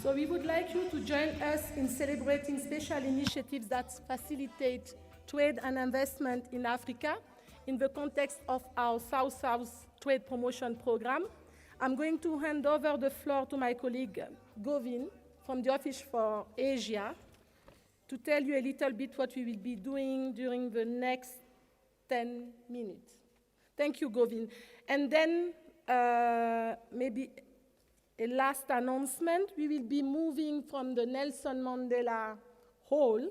So we would like you to join us in celebrating special initiatives that facilitate trade and investment in Africa in the context of our South-South Trade Promotion Program. I'm going to hand over the floor to my colleague Govin from the Office for Asia to tell you a little bit what we will be doing during the next 10 minutes. Thank you, Govin. And then maybe a last announcement. We will be moving from the Nelson Mandela Hall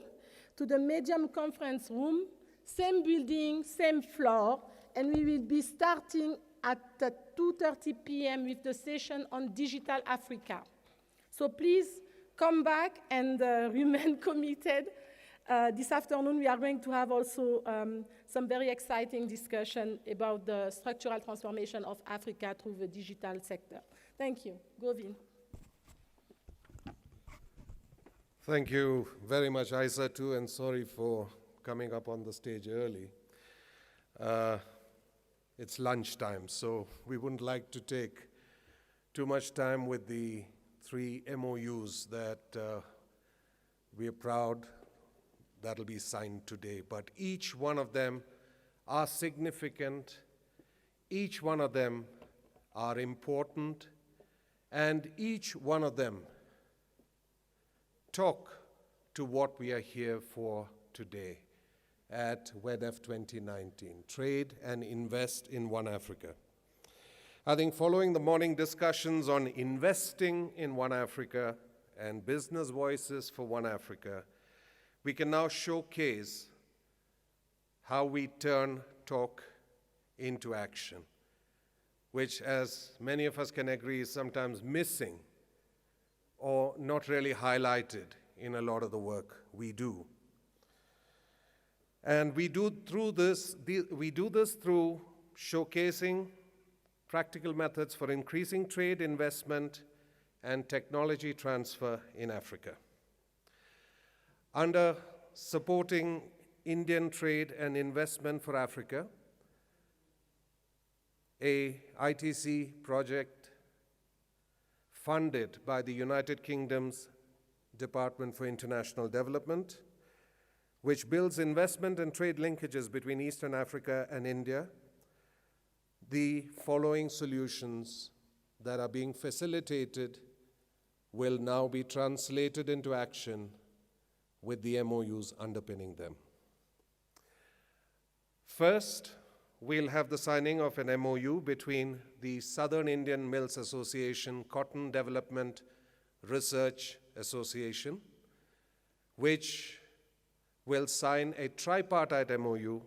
to the Medium Conference Room, same building, same floor, and we will be starting at 2:30 p.m. with the session on Digital Africa. So please come back and remain committed. This afternoon, we are going to have also some very exciting discussion about the structural transformation of Africa through the digital sector. Thank you. Govin. Thank you very much, Isa, too, and sorry for coming up on the stage early. It's lunchtime, so we wouldn't like to take too much time with the 3 MOUs that we are proud that'll be signed today. But each one of them are significant, each one of them are important, and each one of them talk to what we are here for today at WEDF 2019, Trade and Invest in One Africa. I think following the morning discussions on investing in One Africa and business voices for One Africa, we can now showcase how we turn talk into action, which, as many of us can agree, is sometimes missing or not really highlighted in a lot of the work we do. And we do this through showcasing practical methods for increasing trade, investment, and technology transfer in Africa. Under supporting Indian trade and investment for Africa, a ITC project funded by the United Kingdom's Department for International Development, which builds investment and trade linkages between Eastern Africa and India, the following solutions that are being facilitated will now be translated into action with the MOUs underpinning them. First, we'll have the signing of an MOU between the Southern Indian Mills Association Cotton Development Research Association, which will sign a tripartite MOU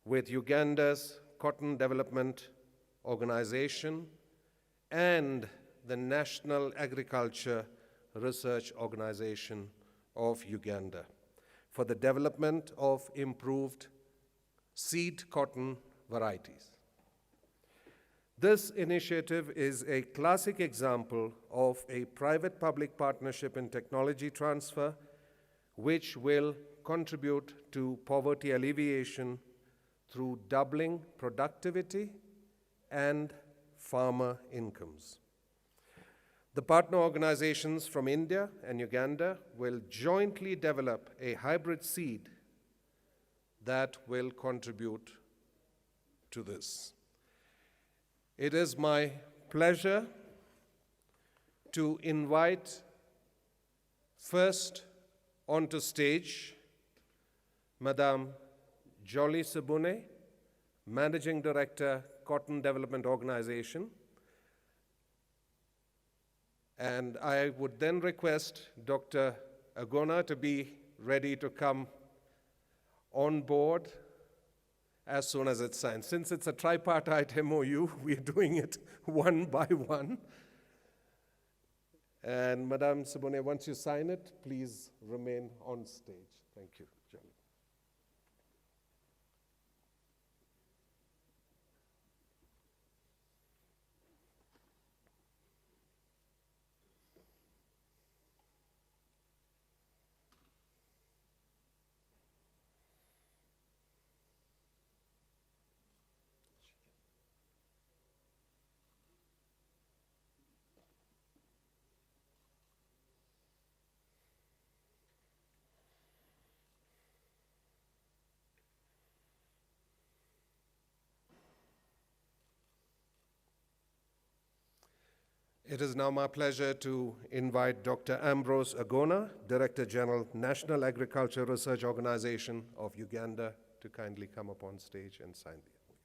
with Uganda's Cotton Development Organization and the National Agriculture Research Organization of Uganda for the development of improved seed cotton varieties. This initiative is a classic example of a private-public partnership in technology transfer, which will contribute to poverty alleviation through doubling productivity and farmer incomes. The partner organizations from India and Uganda will jointly develop a hybrid seed that will contribute to this. It is my pleasure to invite first onto stage Madame Jolly Sebune, Managing Director, Cotton Development Organization. And I would then request Dr. Agona to be ready to come on board as soon as it's signed. Since it's a tripartite MOU, we're doing it one by one. And Madame Sebune, once you sign it, please remain on stage. Thank you, Jolly. It is now my pleasure to invite Dr. Ambrose Agona, Director General, National Agriculture Research Organization of Uganda, to kindly come up on stage and sign the MOU.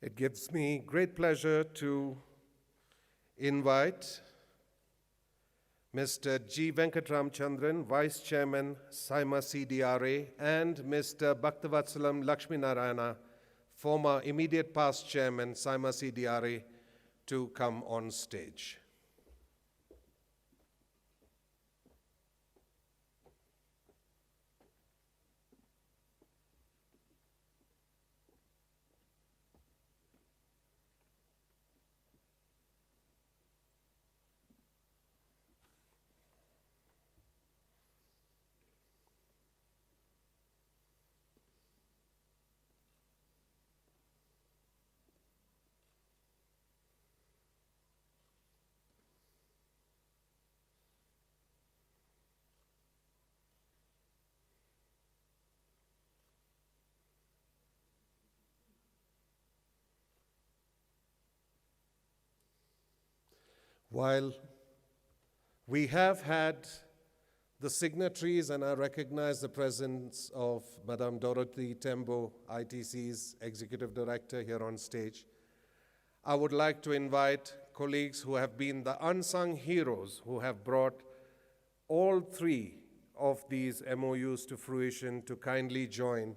It gives me great pleasure to invite Mr. G. Venkatramchandran, Vice Chairman, SIMA CDRA, and Mr. Bhaktavatsalam Lakshminarayana, former immediate past Chairman, SIMA CDRA, to come on stage. While we have had the signatories, and I recognize the presence of Madame Dorothy Tembo, ITC's Executive Director, here on stage, I would like to invite colleagues who have been the unsung heroes who have brought all three of these MOUs to fruition to kindly join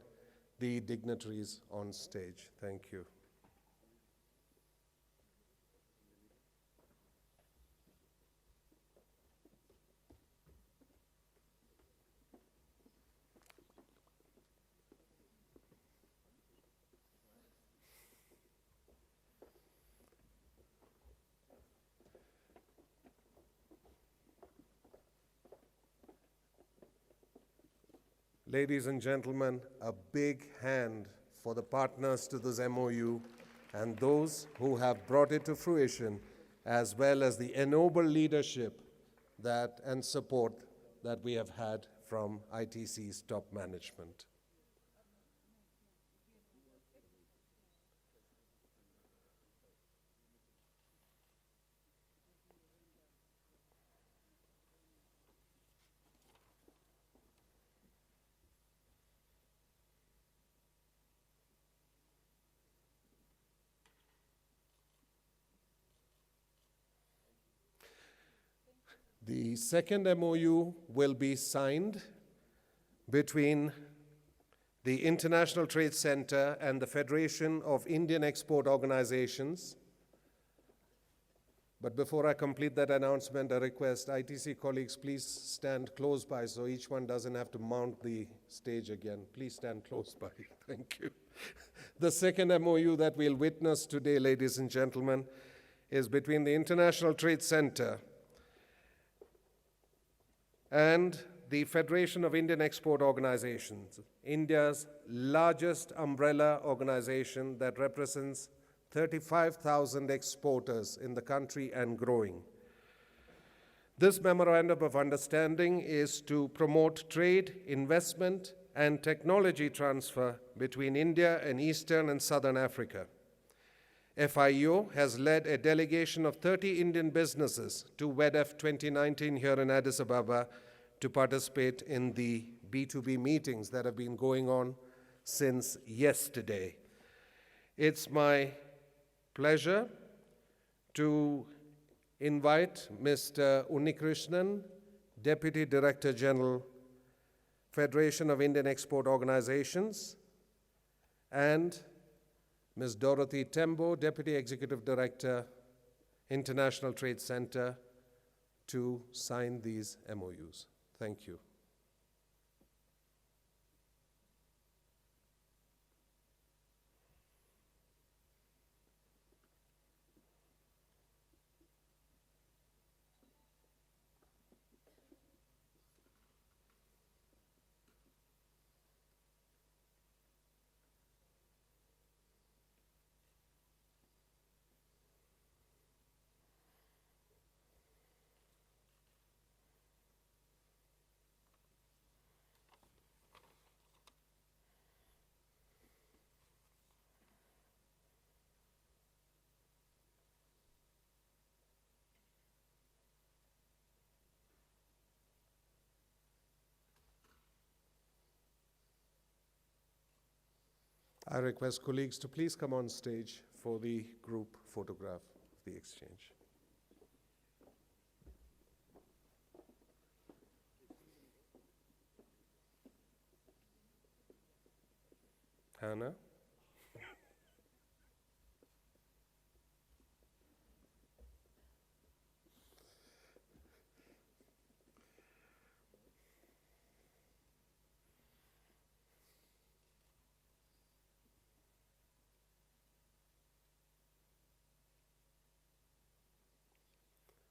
the dignitaries on stage. Thank you. Ladies and gentlemen, a big hand for the partners to this MOU and those who have brought it to fruition, as well as the ennobled leadership and support that we have had from ITC's top management. The second MOU will be signed between the International Trade Center and the Federation of Indian Export Organizations. But before I complete that announcement, I request ITC colleagues, please stand close by so each one doesn't have to mount the stage again. Please stand close by. Thank you. The second MOU that we'll witness today, ladies and gentlemen, is between the International Trade Center and the Federation of Indian Export Organizations, India's largest umbrella organization that represents 35,000 exporters in the country and growing. This Memorandum of Understanding is to promote trade, investment, and technology transfer between India and Eastern and Southern Africa. FIO has led a delegation of 30 Indian businesses to WEDF 2019 here in Addis Ababa to participate in the B2B meetings that have been going on since yesterday. It's my pleasure to invite Mr. Unnikrishnan, Deputy Director General, Federation of Indian Export Organizations, and Ms. Dorothy Tembo, Deputy Executive Director, International Trade Center, to sign these MOUs. Thank you. I request colleagues to please come on stage for the group photograph of the exchange. Hannah?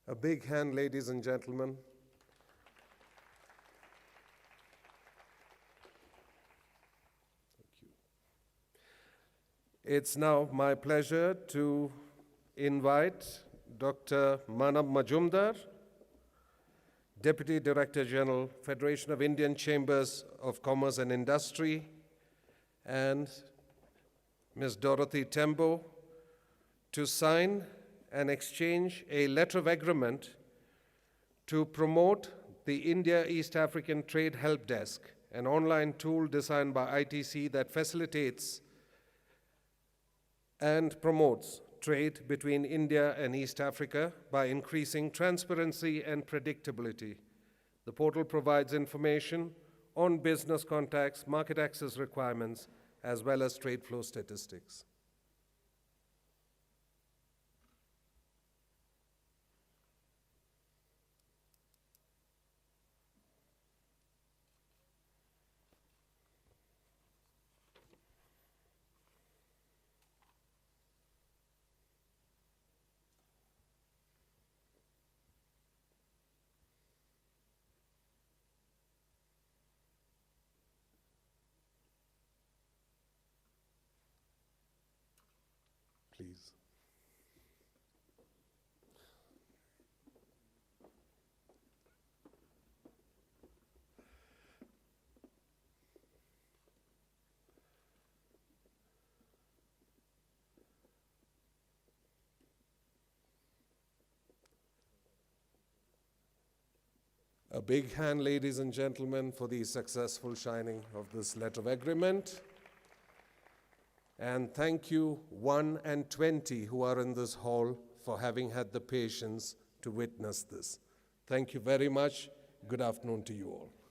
A big hand, ladies and gentlemen. Thank you. It's now my pleasure to invite Dr. Manab Majumdar, Deputy Director General, Federation of Indian Chambers of Commerce and Industry, and Ms. Dorothy Tembo to sign and exchange a letter of agreement to promote the India East African Trade Help Desk, an online tool designed by ITC that facilitates and promotes trade between India and East Africa by increasing transparency and predictability. The portal provides information on business contacts, market access requirements, as well as trade flow statistics. Please. A big hand, ladies and gentlemen, for the successful signing of this letter of agreement. And thank you, 1 and 20 who are in this hall, for having had the patience to witness this. Thank you very much. Good afternoon to you all.